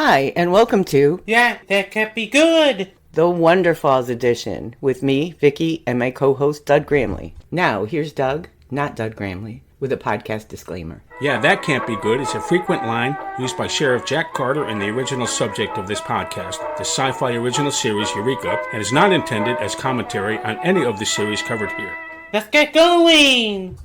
Hi, and welcome to Yeah, that can't be good. the Wonderfalls edition with me, Vicky, and my co-host, Doug Gramley. Now, here's Doug, not Doug Gramley, with a podcast disclaimer. Yeah, that can't be good. It's a frequent line used by Sheriff Jack Carter and the original subject of this podcast, the sci-fi original series Eureka, and is not intended as commentary on any of the series covered here. Let's get going.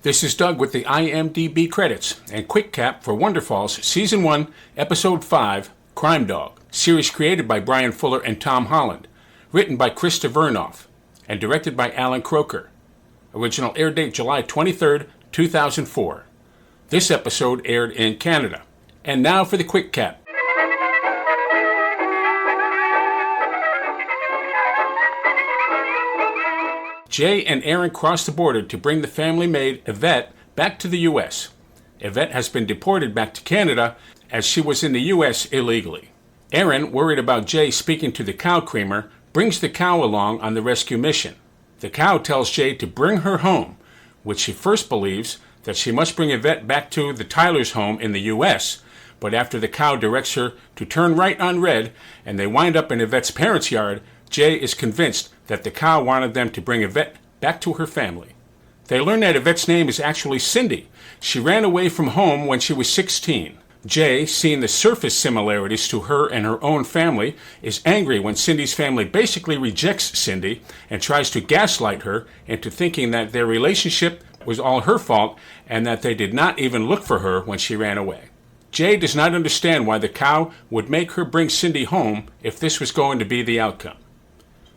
This is Doug with the IMDb credits and quick cap for Wonderfalls Season 1, Episode 5, Crime Dog. Series created by Brian Fuller and Tom Holland. Written by Krista Vernoff and directed by Alan Croker. Original air date July 23rd, 2004. This episode aired in Canada. And now for the quick cap. Jaye and Aaron crossed the border to bring the family maid, Yvette, back to the U.S. Yvette has been deported back to Canada as she was in the U.S. illegally. Aaron, worried about Jaye speaking to the cow creamer, brings the cow along on the rescue mission. The cow tells Jaye to bring her home, which she first believes that she must bring Yvette back to the Tyler's home in the U.S., but after the cow directs her to turn right on red and they wind up in Yvette's parents' yard, Jaye is convinced that the cow wanted them to bring Yvette back to her family. They learn that Yvette's name is actually Cindy. She ran away from home when she was 16. Jaye, seeing the surface similarities to her and her own family, is angry when Cindy's family basically rejects Cindy and tries to gaslight her into thinking that their relationship was all her fault and that they did not even look for her when she ran away. Jaye does not understand why the cow would make her bring Cindy home if this was going to be the outcome.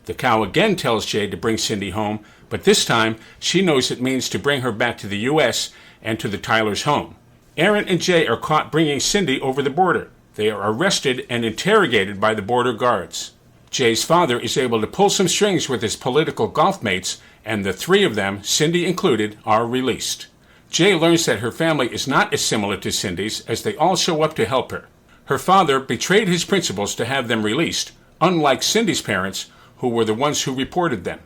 The cow again tells Jaye to bring Cindy home, but this time she knows it means to bring her back to the U.S. and to the Tyler's home. Aaron and Jaye are caught bringing Cindy over the border. They are arrested and interrogated by the border guards. Jaye's father is able to pull some strings with his political golf mates, and the three of them, Cindy included, are released. Jaye learns that her family is not as similar to Cindy's as they all show up to help her. Her father betrayed his principles to have them released, unlike Cindy's parents, who were the ones who reported them.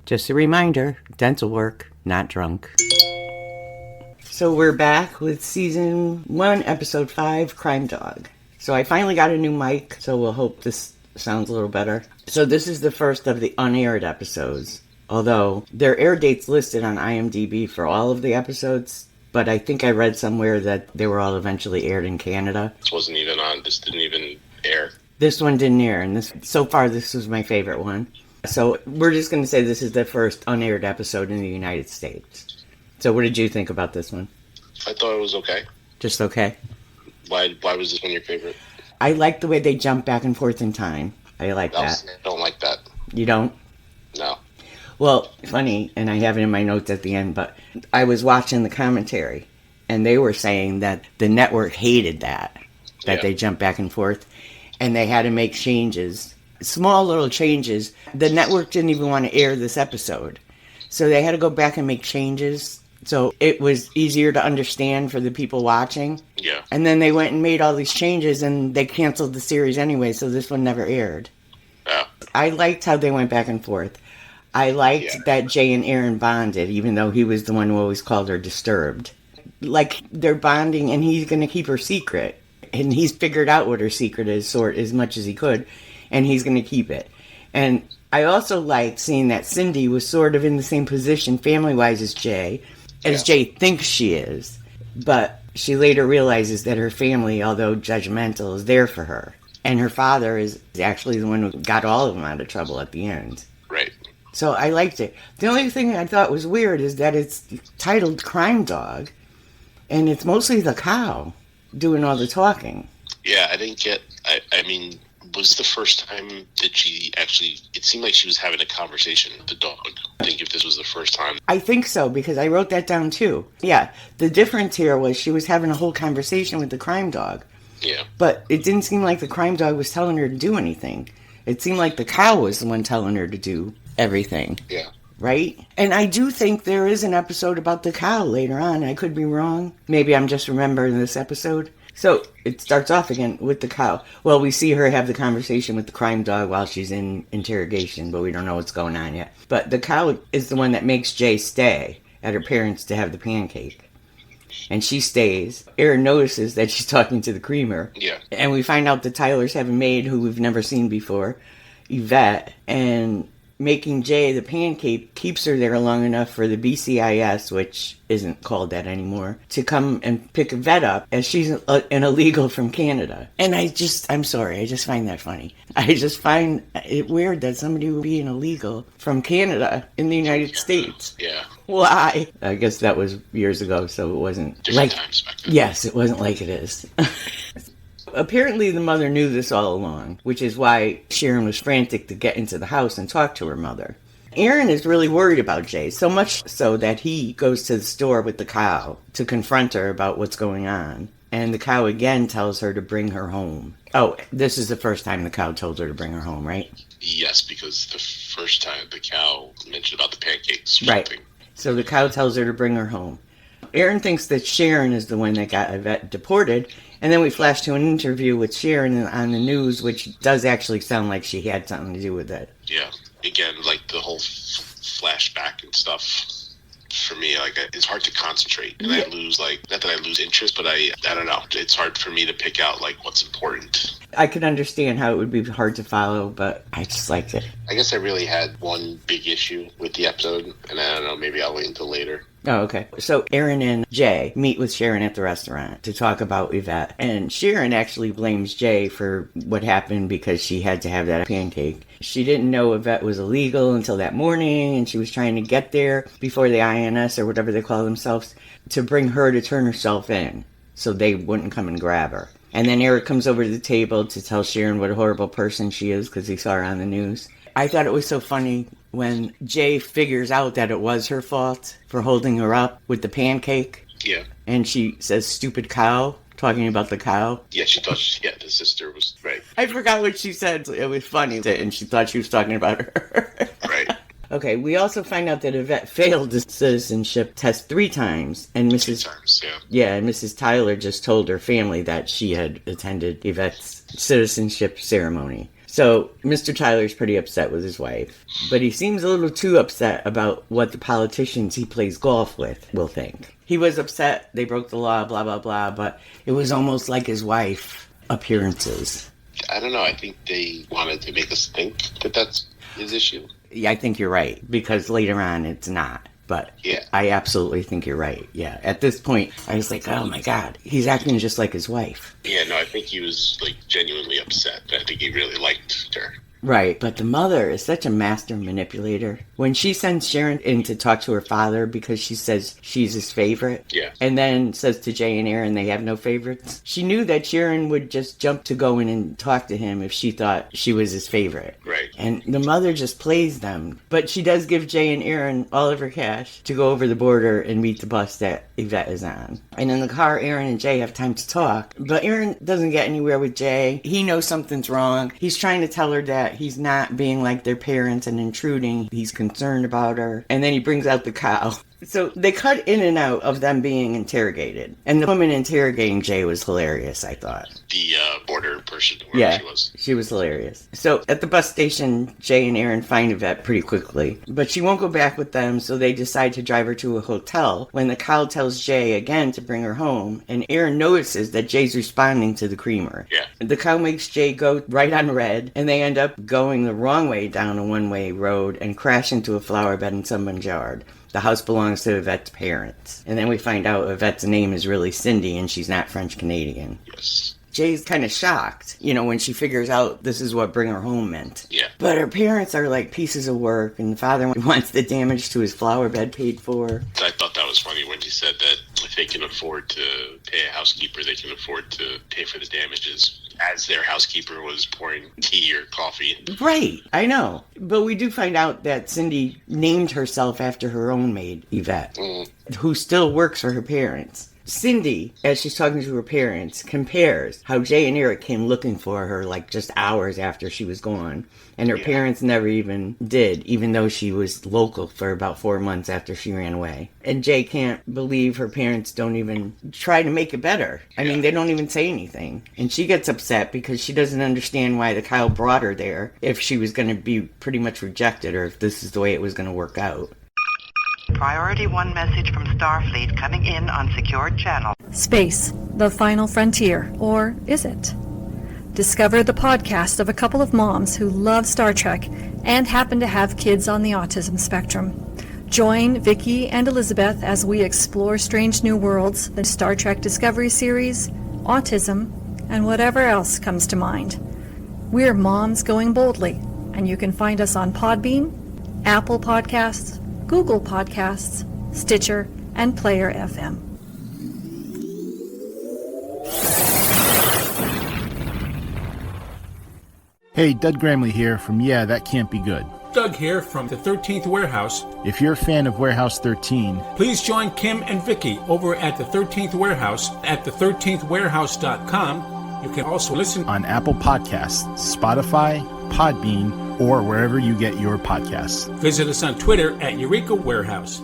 Just a reminder, dental work, not drunk. So we're back with Season 1, Episode 5, Crime Dog. So I finally got a new mic, so we'll hope this sounds a little better. So this is the first of the unaired episodes, although there are air dates listed on IMDb for all of the episodes, but I think I read somewhere that they were all eventually aired in Canada. This wasn't even on, this didn't even air. This one didn't air, and so far this was my favorite one. So we're just going to say this is the first unaired episode in the United States. So what did you think about this one? I thought it was okay. Just okay? Why was this one your favorite? I like the way they jump back and forth in time. I like that. I don't like that. You don't? No. Well, funny, and I have it in my notes at the end, but I was watching the commentary, and they were saying that the network hated that they jump back and forth, and they had to make changes, small little changes. The network didn't even want to air this episode, so they had to go back and make changes, so it was easier to understand for the people watching. Yeah. And then they went and made all these changes, and they canceled the series anyway, so this one never aired. Yeah. I liked how they went back and forth. I liked that Jaye and Aaron bonded, even though he was the one who always called her disturbed. Like, they're bonding, and he's going to keep her secret. And he's figured out what her secret is, as much as he could, and he's going to keep it. And I also liked seeing that Cindy was sort of in the same position, family-wise, as Jaye Jaye thinks she is. But she later realizes that her family, although judgmental, is there for her. And her father is actually the one who got all of them out of trouble at the end. Right. So I liked it. The only thing I thought was weird is that it's titled Crime Dog, and it's mostly the cow doing all the talking. Yeah, I didn't get... I mean, was the first time that she actually... It seemed like she was having a conversation with the dog. I think if this was the first time... I think so, because I wrote that down too. Yeah, the difference here was she was having a whole conversation with the crime dog. Yeah. But it didn't seem like the crime dog was telling her to do anything. It seemed like the cow was the one telling her to do everything. Yeah. Right? And I do think there is an episode about the cow later on. I could be wrong. Maybe I'm just remembering this episode. So it starts off again with the cow. Well, we see her have the conversation with the crime dog while she's in interrogation, but we don't know what's going on yet. But the cow is the one that makes Jaye stay at her parents' to have the pancake. and she stays. Aaron notices that she's talking to the creamer. Yeah. And we find out the Tylers have a maid who we've never seen before, Yvette, and making Jay the pancake keeps her there long enough for the BCIS, which isn't called that anymore, to come and pick Yvette up as she's an illegal from Canada. And I'm sorry, I just find that funny. I just find it weird that somebody would be an illegal from Canada in the United States. Yeah. Why? I guess that was years ago, so it wasn't Different times back then. Yes, it wasn't like it is. Apparently the mother knew this all along, which is why Sharon was frantic to get into the house and talk to her mother. Aaron is really worried about Jay, so much so that he goes to the store with the cow to confront her about what's going on. And the cow again tells her to bring her home. Oh, this is the first time the cow told her to bring her home, right? Yes, because the first time the cow mentioned about the pancakes. Right. So the cow tells her to bring her home. Aaron thinks that Sharon is the one that got Yvette deported, and then we flash to an interview with Sharon on the news, which does actually sound like she had something to do with it. Yeah. Again, like the whole flashback and stuff, for me, like, it's hard to concentrate, and I lose, like, not that I lose interest, but I don't know. It's hard for me to pick out, like, what's important. I could understand how it would be hard to follow, but I just liked it. I guess I really had one big issue with the episode, and I don't know, maybe I'll wait until later. Oh, okay. So Aaron and Jay meet with Sharon at the restaurant to talk about Yvette. And Sharon actually blames Jay for what happened because she had to have that pancake. She didn't know Yvette was illegal until that morning, and she was trying to get there before the INS, or whatever they call themselves, to bring her to turn herself in so they wouldn't come and grab her. And then Eric comes over to the table to tell Sharon what a horrible person she is because he saw her on the news. I thought it was so funny when Jay figures out that it was her fault for holding her up with the pancake. Yeah. And she says, stupid cow, talking about the cow. Yeah, she thought, the sister was right. I forgot what she said. It was funny, and she thought she was talking about her. Right. Okay, we also find out that Yvette failed the citizenship test 3 times, and Mrs. Tyler just told her family that she had attended Yvette's citizenship ceremony. So, Mr. Tyler's pretty upset with his wife, but he seems a little too upset about what the politicians he plays golf with will think. He was upset they broke the law, blah, blah, blah, but it was almost like his wife appearances. I don't know, I think they wanted to make us think that that's his issue. Yeah, I think you're right, because later on it's not. But yeah. I absolutely think you're right. Yeah. At this point, I was like, oh my God, he's acting just like his wife. Yeah, no, I think he was, like, genuinely upset. I think he really liked her. Right, but the mother is such a master manipulator. When she sends Sharon in to talk to her father because she says she's his favorite, yeah, and then says to Jay and Aaron they have no favorites, she knew that Sharon would just jump to go in and talk to him if she thought she was his favorite. Right. And the mother just plays them. But she does give Jay and Aaron all of her cash to go over the border and meet the bus that Yvette is on. And in the car, Aaron and Jay have time to talk. But Aaron doesn't get anywhere with Jay. He knows something's wrong. He's trying to tell her that he's not being like their parents and intruding. He's concerned about her. And then he brings out the cow. So they cut in and out of them being interrogated. And the woman interrogating Jay was hilarious, I thought. The border person, whoever she was. She was hilarious. So at the bus station, Jay and Aaron find Yvette pretty quickly. But she won't go back with them, so they decide to drive her to a hotel when the cow tells Jay again to bring her home. And Aaron notices that Jay's responding to the creamer. Yeah. The cow makes Jay go right on red, and they end up going the wrong way down a one-way road and crash into a flower bed in someone's yard. The house belongs to Yvette's parents. And then we find out Yvette's name is really Cindy, and she's not French-Canadian. Yes. Jay's kind of shocked, when she figures out this is what bring her home meant. Yeah. But her parents are like pieces of work, and the father wants the damage to his flower bed paid for. I thought that was funny when he said that if they can afford to pay a housekeeper, they can afford to pay for the damages, as their housekeeper was pouring tea or coffee. Right, I know. But we do find out that Cindy named herself after her own maid, Yvette, who still works for her parents. Cindy, as she's talking to her parents, compares how Jay and Eric came looking for her like just hours after she was gone. And her parents never even did, even though she was local for about 4 months after she ran away. And Jay can't believe her parents don't even try to make it better. I mean, they don't even say anything. And she gets upset because she doesn't understand why the cow brought her there if she was going to be pretty much rejected or if this is the way it was going to work out. Priority 1 message from Starfleet coming in on secured channel. Space, the final frontier, or is it? Discover the podcast of a couple of moms who love Star Trek and happen to have kids on the autism spectrum. Join Vicky and Elizabeth as we explore strange new worlds, the Star Trek Discovery series, autism, and whatever else comes to mind. We're Moms Going Boldly, and you can find us on Podbean, Apple Podcasts, Google Podcasts, Stitcher, and Player FM. Hey, Doug Gramley here from Yeah, That Can't Be Good. Doug here from the 13th Warehouse. If you're a fan of Warehouse 13, Please join Kim and Vicky over at the 13th Warehouse at the13thwarehouse.com. You can also listen on Apple Podcasts, Spotify, Podbean, or wherever you get your podcasts. Visit us on Twitter at Eureka Warehouse.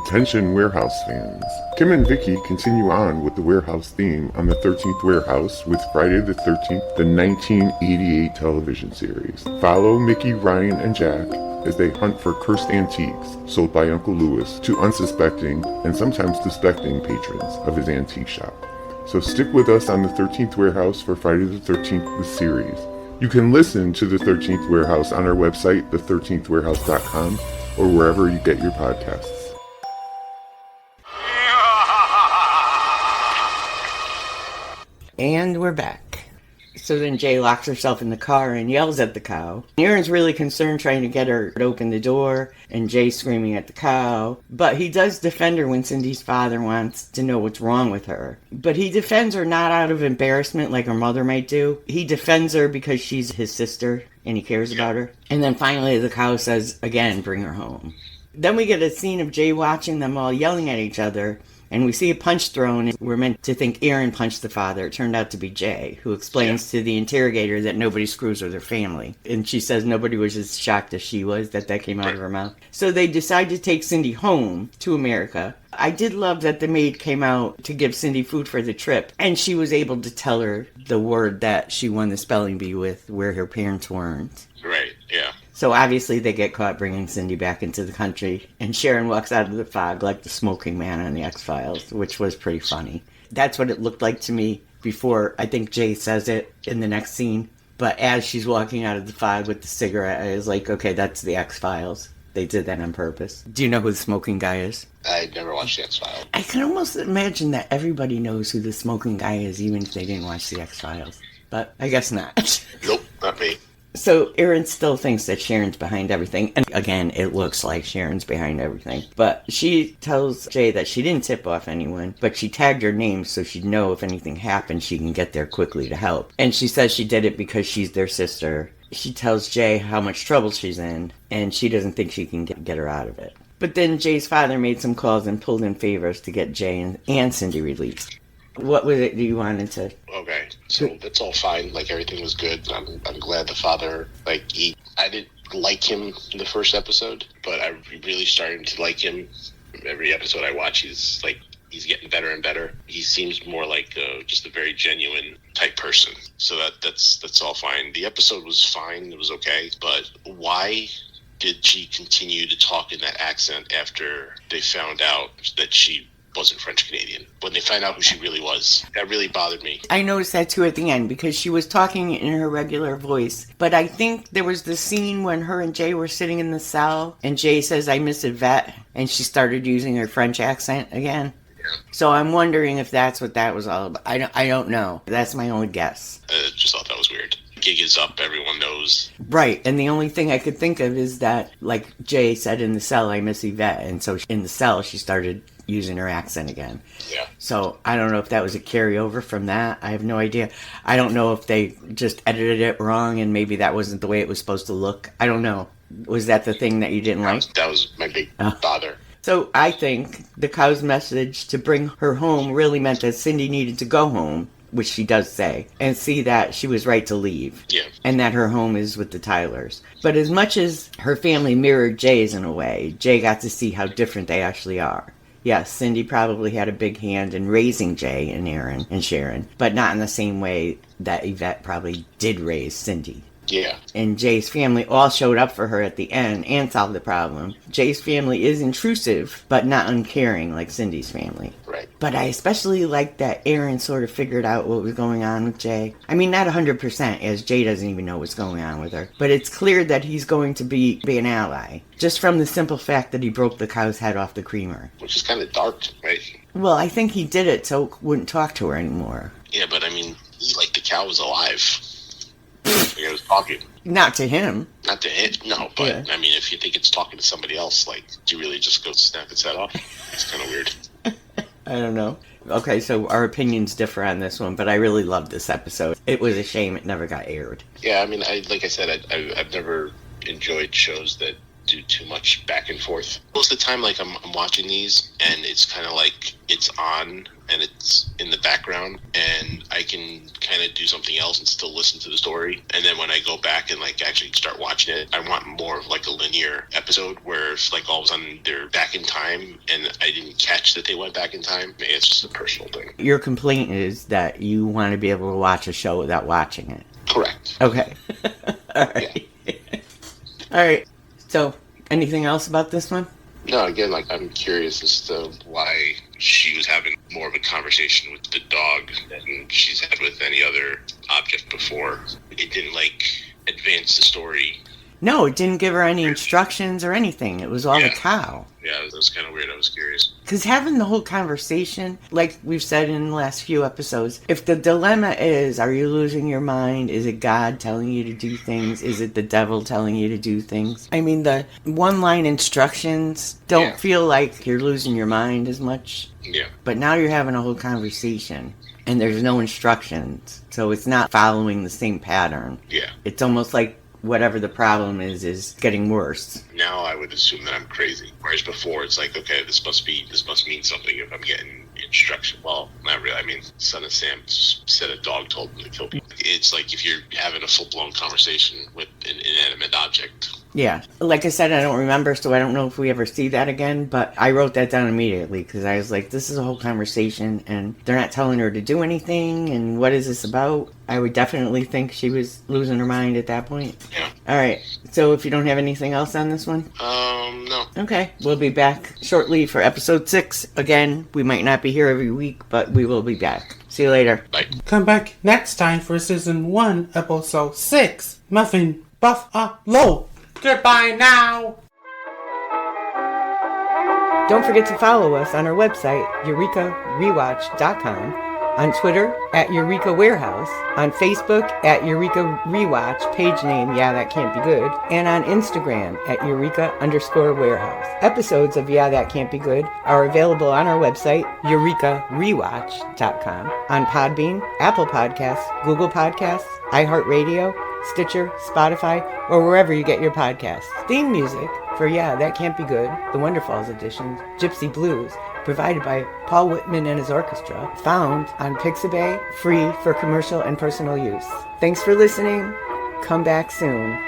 Attention Warehouse fans. Kim and Vicky continue on with the Warehouse theme on the 13th Warehouse with Friday the 13th, the 1988 television series. Follow Mickey, Ryan, and Jack as they hunt for cursed antiques sold by Uncle Lewis to unsuspecting and sometimes suspecting patrons of his antique shop. So stick with us on the 13th Warehouse for Friday the 13th, the series. You can listen to the 13th Warehouse on our website, the13thwarehouse.com, or wherever you get your podcasts. And we're back. So then Jaye locks herself in the car and yells at the cow. Aaron's really concerned trying to get her to open the door, and Jaye's screaming at the cow. But he does defend her when Cindy's father wants to know what's wrong with her. But he defends her not out of embarrassment like her mother might do. He defends her because she's his sister and he cares about her. And then finally the cow says, again, bring her home. Then we get a scene of Jaye watching them all yelling at each other. And we see a punch thrown, and we're meant to think Aaron punched the father. It turned out to be Jaye, who explains to the interrogator that nobody screws with her family. And she says nobody was as shocked as she was that came out of her mouth. So they decide to take Cindy home to America. I did love that the maid came out to give Cindy food for the trip, and she was able to tell her the word that she won the spelling bee with, where her parents weren't. Right, yeah. So obviously they get caught bringing Cindy back into the country, and Sharon walks out of the fog like the smoking man on the X-Files, which was pretty funny. That's what it looked like to me before I think Jaye says it in the next scene. But as she's walking out of the fog with the cigarette, I was like, okay, that's the X-Files. They did that on purpose. Do you know who the smoking guy is? I never watched the X-Files. I can almost imagine that everybody knows who the smoking guy is, even if they didn't watch the X-Files. But I guess not. Nope, not me. So Aaron still thinks that Sharon's behind everything. And again, it looks like Sharon's behind everything. But she tells Jaye that she didn't tip off anyone, but she tagged her name so she'd know if anything happened, she can get there quickly to help. And she says she did it because she's their sister. She tells Jaye how much trouble she's in, and she doesn't think she can get her out of it. But then Jaye's father made some calls and pulled in favors to get Jaye and Cindy released. What was it that you wanted to... Okay, so that's all fine. Like, everything was good. I'm glad the father, I didn't like him in the first episode, but I really started to like him. Every episode I watch, he's getting better and better. He seems more like just a very genuine type person. So that's all fine. The episode was fine. It was okay. But why did she continue to talk in that accent after they found out that she wasn't French Canadian? When they find out who she really was, that really bothered me. I noticed that too at the end, because she was talking in her regular voice. But I think there was the scene when her and Jaye were sitting in the cell, and Jaye says, "I miss Yvette," and she started using her French accent again. Yeah. So I'm wondering if that's what that was all about. I don't know. That's my only guess. Just thought that was weird. Gig is up, everyone knows. Right, and the only thing I could think of is that, like Jaye said in the cell, "I miss Yvette," and so in the cell she started using her accent again. Yeah. So I don't know if that was a carryover from that. I have no idea. I don't know if they just edited it wrong and maybe that wasn't the way it was supposed to look. I don't know. Was that the thing that you didn't like? That was my big bother. So I think the cow's message to bring her home really meant that Cindy needed to go home, which she does say, and see that she was right to leave. Yeah. And that her home is with the Tylers. But as much as her family mirrored Jaye's in a way, Jaye got to see how different they actually are. Yes, Cindy probably had a big hand in raising Jaye and Aaron and Sharon, but not in the same way that Yvette probably did raise Cindy. Yeah. And Jay's family all showed up for her at the end and solved the problem. Jay's family is intrusive, but not uncaring like Cindy's family. Right. But I especially like that Aaron sort of figured out what was going on with Jay. I mean, not 100%, as Jay doesn't even know what's going on with her. But it's clear that he's going to be an ally, just from the simple fact that he broke the cow's head off the creamer. Which is kind of dark, right? Well, I think he did it so wouldn't talk to her anymore. Yeah, but I mean, like the cow was alive. Like I was talking. Not to him. Not to him, no, but Yeah. I mean, if you think it's talking to somebody else, like, do you really just go snap its head off? It's kind of weird. I don't know. Okay, so our opinions differ on this one, but I really loved this episode. It was a shame it never got aired. Yeah, I mean, like I said, I've never enjoyed shows that do too much back and forth. Most of the time, like, I'm watching these, and it's kind of like it's on, and it's in the background, and I can kind of do something else and still listen to the story. And then when I go back and, like, actually start watching it, I want more of, like, a linear episode where it's, like, all of a sudden they're back in time, and I didn't catch that they went back in time. Maybe it's just a personal thing. Your complaint is that you want to be able to watch a show without watching it. Correct. Okay. All right. Yeah. All right. So, anything else about this one? No, again, like, I'm curious as to why she was having more of a conversation with the dog than she's had with any other object before. It didn't, like, advance the story. No, it didn't give her any instructions or anything. It was all the cow. Yeah, it was kind of weird. I was curious. Because having the whole conversation, like we've said in the last few episodes, if the dilemma is, are you losing your mind? Is it God telling you to do things? Is it the devil telling you to do things? I mean, the one-line instructions don't feel like you're losing your mind as much. Yeah. But now you're having a whole conversation, and there's no instructions. So it's not following the same pattern. Yeah. It's almost like whatever the problem is getting worse. Now I would assume that I'm crazy. Whereas before, it's like, okay, this must mean something if I'm getting instruction. Well, not really. I mean, Son of Sam said a dog told him to kill people. It's like if you're having a full-blown conversation with an inanimate object. Yeah. Like I said, I don't remember, so I don't know if we ever see that again, but I wrote that down immediately because I was like, this is a whole conversation, and they're not telling her to do anything, and what is this about? I would definitely think she was losing her mind at that point. Yeah. All right. So if you don't have anything else on this one? No. Okay. We'll be back shortly for episode 6. Again, we might not be here every week, but we will be back. See you later. Bye. Come back next time for season 1, episode 6. Muffin Buffalo. Goodbye now. Don't forget to follow us on our website, EurekaRewatch.com, on Twitter @Eureka Warehouse, on Facebook @Eureka Rewatch, page name Yeah That Can't Be Good, and on Instagram @Eureka_Warehouse. Episodes of Yeah That Can't Be Good are available on our website, EurekaRewatch.com, on Podbean, Apple Podcasts, Google Podcasts, iHeartRadio, Stitcher, Spotify, or wherever you get your podcasts. Theme music for Yeah That Can't Be Good, the Wonderfalls edition, Gypsy Blues, provided by Paul Whitman and his orchestra, found on Pixabay, free for commercial and personal use. Thanks for listening. Come back soon.